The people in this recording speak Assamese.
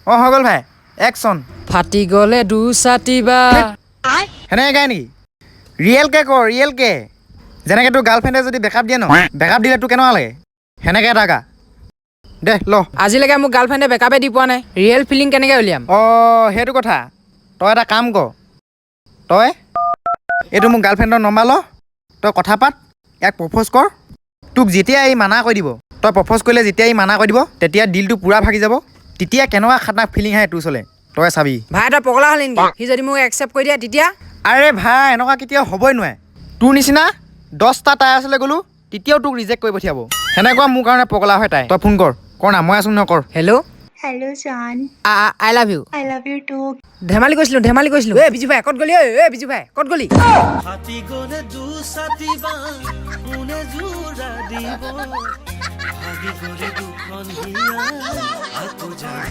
অঁ হৈ গ'ল ভাই একচন ফাটি গ'লে দুচাটিবা সেনেকৈ গায় নেকি ৰিয়েলকৈ কৰ ৰিয়েলকৈ যেনেকৈ তোৰ গাৰ্লফ্ৰেণ্ডে যদি বেকআপ দিয়ে ন বেকআপ দিলে তোৰ কেনেকুৱা লাগে সেনেকৈ এটা গা দে ল আজিলৈকে মোক গাৰ্লফ্ৰেণ্ডে বেকআপে দি পোৱা নাই ৰিয়েল ফিলিং কেনেকৈ উলিয়াম অঁ সেইটো কথা তই এটা কাম কৰ তই এইটো মোক গাৰ্লফ্ৰেণ্ডৰ নম্বৰ ল তই কথা পাত ইয়াক প্ৰপ'জ কৰ তোক যেতিয়া ই মানা কৰি দিব তই প্ৰপ'জ কৰিলে যেতিয়া ই মানা কৰি দিব তেতিয়া দিলটো পূৰা ভাগি যাব তেতিয়া কেনেকুৱা খাতনাক ফিলিং আহে তোৰ ওচৰলৈ তই চাবি ভাই তই পগলা হ'লি নেকি সি যদি মোক একচেপ্ট কৰি দিয়ে তেতিয়া আৰে ভাই এনেকুৱা কেতিয়াও হ'বই নোৱাৰে তোৰ নিচিনা 10টা তাই ওচৰলৈ গ'লোঁ তেতিয়াও তোক ৰিজেক্ট কৰি পঠিয়াব সেনেকুৱা মোৰ কাৰণে পগলা হয় তাই তই ফোন কৰ না মই আছোঁ নহয় কৰ hello' Hello, John. I love you I love you too. ধেমালি কৰিছিলোঁ এই বিজু ভাই ক'ত গ'লি ঐ বিজু ভাই ক'ত গ'লি হাতি গলে দুসাতিবা কোনে জোৰা দিব ভাগি গলে দুখন হিয়া আকৌ যাই